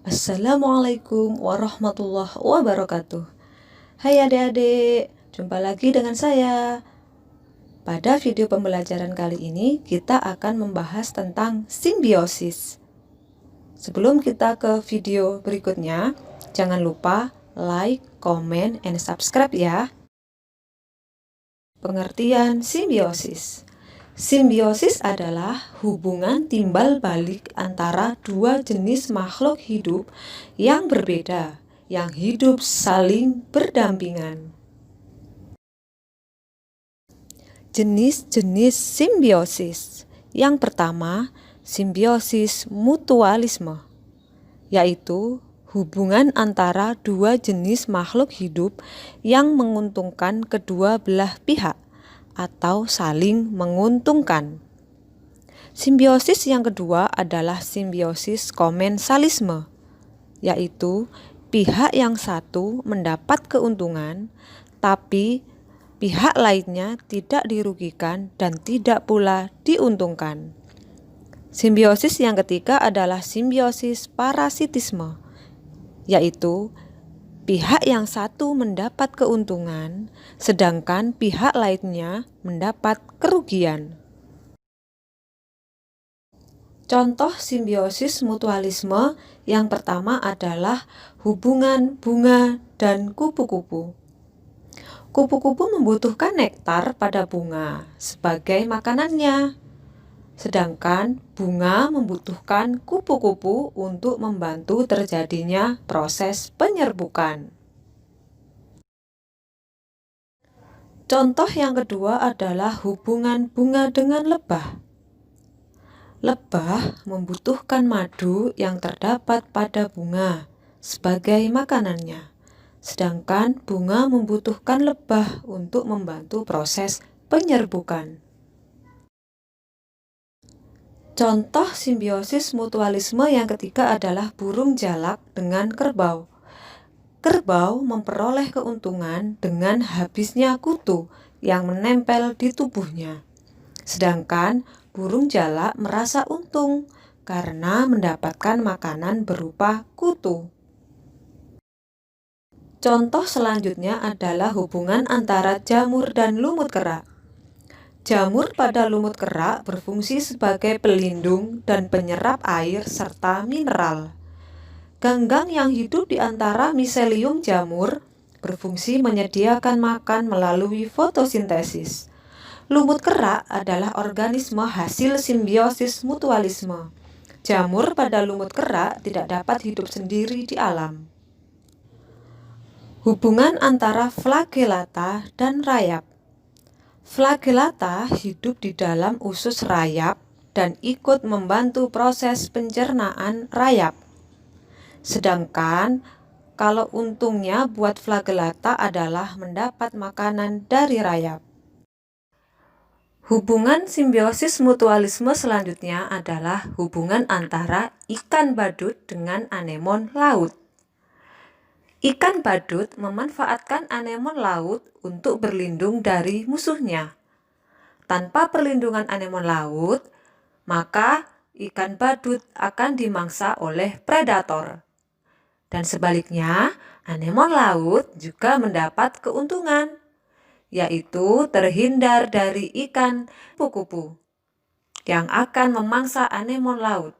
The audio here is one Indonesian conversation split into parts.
Assalamualaikum warahmatullahi wabarakatuh. Hai adik-adik, jumpa lagi dengan saya. Pada video pembelajaran kali ini kita akan membahas tentang simbiosis. Sebelum kita ke video berikutnya, jangan lupa like, comment, and subscribe ya. Pengertian simbiosis. Simbiosis adalah hubungan timbal balik antara dua jenis makhluk hidup yang berbeda, yang hidup saling berdampingan. Jenis-jenis simbiosis. Yang pertama, simbiosis mutualisme, yaitu hubungan antara dua jenis makhluk hidup yang menguntungkan kedua belah pihak atau saling menguntungkan. Simbiosis yang kedua adalah simbiosis komensalisme, yaitu pihak yang satu mendapat keuntungan, tapi pihak lainnya tidak dirugikan dan tidak pula diuntungkan. Simbiosis yang ketiga adalah simbiosis parasitisme, yaitu pihak yang satu mendapat keuntungan, sedangkan pihak lainnya mendapat kerugian. Contoh simbiosis mutualisme yang pertama adalah hubungan bunga dan kupu-kupu. Kupu-kupu membutuhkan nektar pada bunga sebagai makanannya, sedangkan bunga membutuhkan kupu-kupu untuk membantu terjadinya proses penyerbukan. Contoh yang kedua adalah hubungan bunga dengan lebah. Lebah membutuhkan madu yang terdapat pada bunga sebagai makanannya, sedangkan bunga membutuhkan lebah untuk membantu proses penyerbukan. Contoh simbiosis mutualisme yang ketiga adalah burung jalak dengan kerbau. Kerbau memperoleh keuntungan dengan habisnya kutu yang menempel di tubuhnya, sedangkan burung jalak merasa untung karena mendapatkan makanan berupa kutu. Contoh selanjutnya adalah hubungan antara jamur dan lumut kerak. Jamur pada lumut kerak berfungsi sebagai pelindung dan penyerap air serta mineral. Ganggang yang hidup di antara miselium jamur berfungsi menyediakan makan melalui fotosintesis. Lumut kerak adalah organisme hasil simbiosis mutualisme. Jamur pada lumut kerak tidak dapat hidup sendiri di alam. Hubungan antara flagellata dan rayap. Flagellata hidup di dalam usus rayap dan ikut membantu proses pencernaan rayap. Sedangkan kalau untungnya buat flagellata adalah mendapat makanan dari rayap. Hubungan simbiosis mutualisme selanjutnya adalah hubungan antara ikan badut dengan anemon laut. Ikan badut memanfaatkan anemon laut untuk berlindung dari musuhnya. Tanpa perlindungan anemon laut, maka ikan badut akan dimangsa oleh predator. Dan sebaliknya, anemon laut juga mendapat keuntungan, yaitu terhindar dari ikan kupu-kupu yang akan memangsa anemon laut.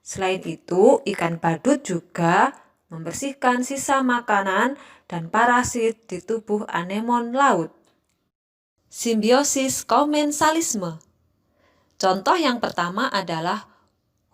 Selain itu, ikan badut juga membersihkan sisa makanan dan parasit di tubuh anemon laut. Simbiosis komensalisme. Contoh yang pertama adalah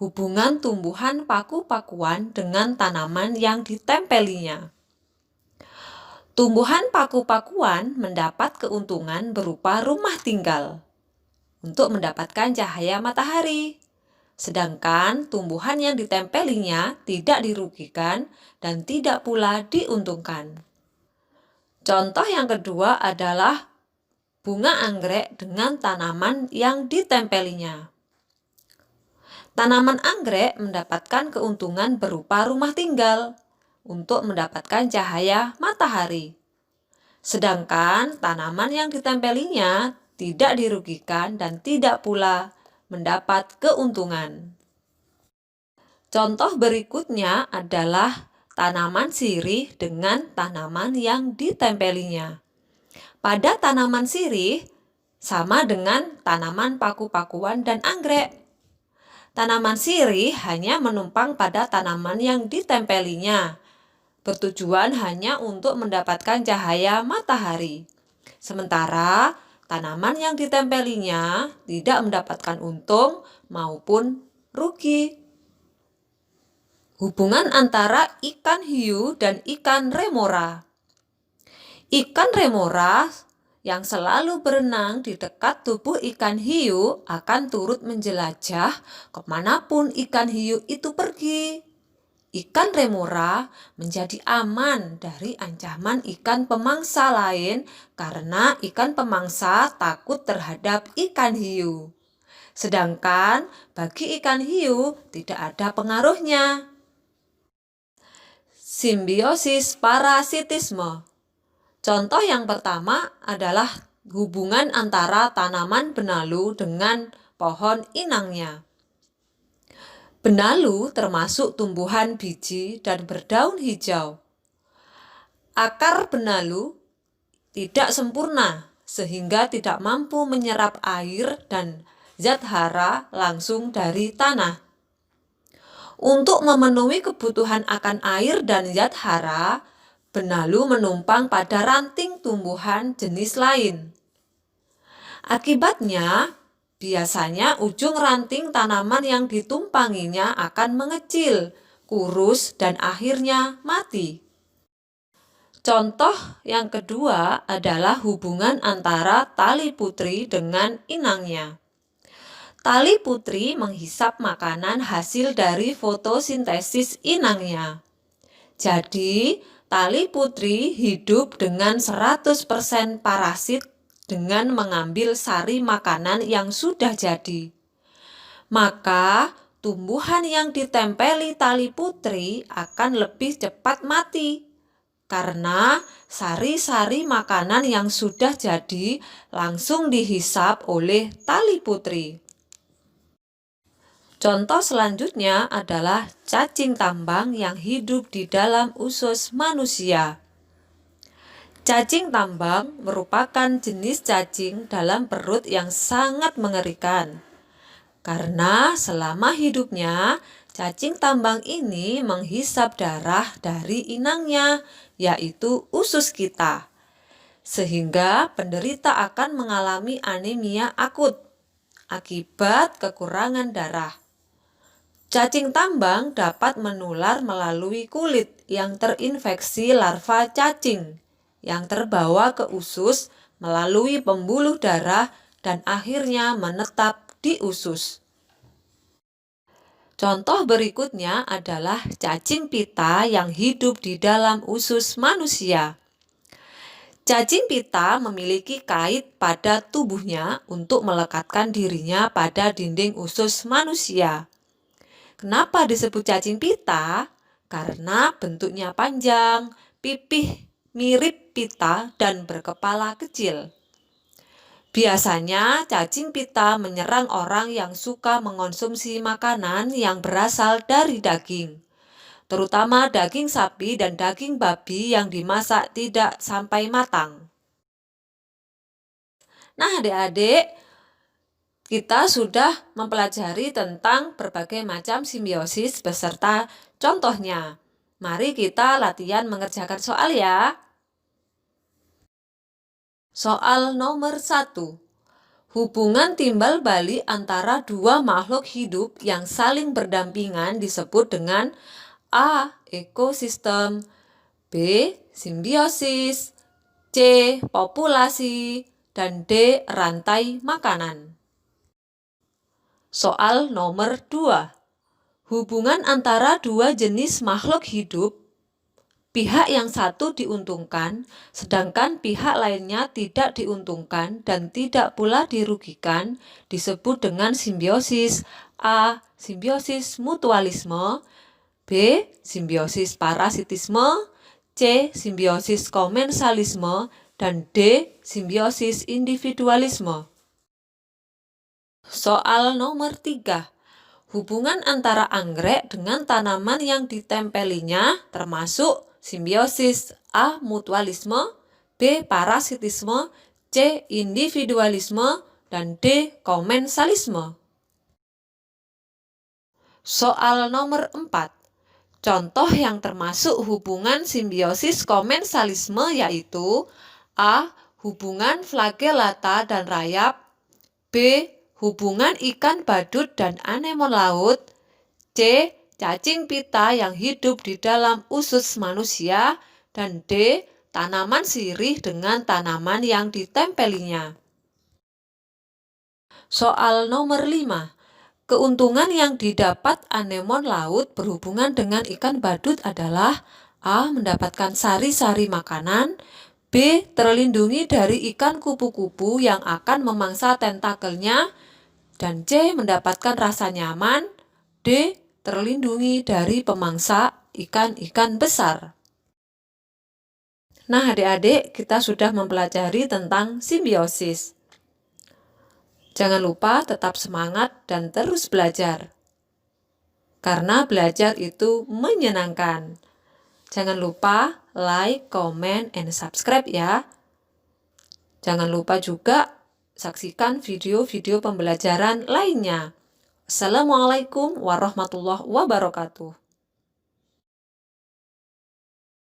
hubungan tumbuhan paku-pakuan dengan tanaman yang ditempelinya. Tumbuhan paku-pakuan mendapat keuntungan berupa rumah tinggal untuk mendapatkan cahaya matahari. Sedangkan tumbuhan yang ditempelinya tidak dirugikan dan tidak pula diuntungkan. Contoh yang kedua adalah bunga anggrek dengan tanaman yang ditempelinya. Tanaman anggrek mendapatkan keuntungan berupa rumah tinggal untuk mendapatkan cahaya matahari. Sedangkan tanaman yang ditempelinya tidak dirugikan dan tidak pula mendapat keuntungan. Contoh berikutnya adalah tanaman sirih dengan tanaman yang ditempelinya. Pada tanaman sirih sama dengan tanaman paku-pakuan dan anggrek. Tanaman sirih hanya menumpang pada tanaman yang ditempelinya, bertujuan hanya untuk mendapatkan cahaya matahari. Sementara tanaman yang ditempelinya tidak mendapatkan untung maupun rugi. Hubungan antara ikan hiu dan ikan remora. Ikan remora yang selalu berenang di dekat tubuh ikan hiu akan turut menjelajah kemanapun ikan hiu itu pergi. Ikan remora menjadi aman dari ancaman ikan pemangsa lain karena ikan pemangsa takut terhadap ikan hiu. Sedangkan bagi ikan hiu tidak ada pengaruhnya. Simbiosis parasitisme. Contoh yang pertama adalah hubungan antara tanaman benalu dengan pohon inangnya. Benalu termasuk tumbuhan biji dan berdaun hijau. Akar benalu tidak sempurna sehingga tidak mampu menyerap air dan zat hara langsung dari tanah. Untuk memenuhi kebutuhan akan air dan zat hara, benalu menumpang pada ranting tumbuhan jenis lain. Akibatnya, biasanya ujung ranting tanaman yang ditumpanginya akan mengecil, kurus, dan akhirnya mati. Contoh yang kedua adalah hubungan antara tali putri dengan inangnya. Tali putri menghisap makanan hasil dari fotosintesis inangnya. Jadi, tali putri hidup dengan 100% parasit dengan mengambil sari makanan yang sudah jadi. Maka, tumbuhan yang ditempeli tali putri akan lebih cepat mati karena sari-sari makanan yang sudah jadi langsung dihisap oleh tali putri. Contoh selanjutnya adalah cacing tambang yang hidup di dalam usus manusia. Cacing tambang merupakan jenis cacing dalam perut yang sangat mengerikan. Karena selama hidupnya, cacing tambang ini menghisap darah dari inangnya, yaitu usus kita. Sehingga penderita akan mengalami anemia akut akibat kekurangan darah. Cacing tambang dapat menular melalui kulit yang terinfeksi larva cacing yang terbawa ke usus melalui pembuluh darah dan akhirnya menetap di usus. Contoh berikutnya adalah cacing pita yang hidup di dalam usus manusia. Cacing pita memiliki kait pada tubuhnya untuk melekatkan dirinya pada dinding usus manusia. Kenapa disebut cacing pita? Karena bentuknya panjang, pipih mirip pita dan berkepala kecil. Biasanya cacing pita menyerang orang yang suka mengonsumsi makanan yang berasal dari daging, terutama daging sapi dan daging babi yang dimasak tidak sampai matang. Nah, adik-adik, kita sudah mempelajari tentang berbagai macam simbiosis beserta contohnya. Mari kita latihan mengerjakan soal ya. Soal nomor 1. Hubungan timbal balik antara dua makhluk hidup yang saling berdampingan disebut dengan A. Ekosistem, B. Simbiosis, C. Populasi, dan D. Rantai makanan. Soal nomor 2. Hubungan antara dua jenis makhluk hidup, pihak yang satu diuntungkan, sedangkan pihak lainnya tidak diuntungkan dan tidak pula dirugikan, disebut dengan simbiosis. A. Simbiosis mutualisme, B. Simbiosis parasitisme, C. Simbiosis komensalisme, dan D. Simbiosis individualisme. Soal nomor 3. hubungan antara anggrek dengan tanaman yang ditempelinya termasuk simbiosis, A. Mutualisme, B. Parasitisme, C. Individualisme, dan D. Komensalisme. Soal nomor 4. Contoh yang termasuk hubungan simbiosis komensalisme yaitu A. Hubungan flagellata dan rayap, B. Hubungan ikan badut dan anemon laut, C. Cacing pita yang hidup di dalam usus manusia, dan D. Tanaman sirih dengan tanaman yang ditempelinya. Soal nomor 5. Keuntungan yang didapat anemon laut berhubungan dengan ikan badut adalah A. Mendapatkan sari-sari makanan, B. Terlindungi dari ikan kupu-kupu yang akan memangsa tentakelnya, dan C. Mendapatkan rasa nyaman, D. Terlindungi dari pemangsa ikan-ikan besar. Nah, adik-adik, kita sudah mempelajari tentang simbiosis. Jangan lupa tetap semangat dan terus belajar. Karena belajar itu menyenangkan. Jangan lupa like, comment, and subscribe ya. Jangan lupa juga saksikan video-video pembelajaran lainnya. Assalamualaikum warahmatullahi wabarakatuh.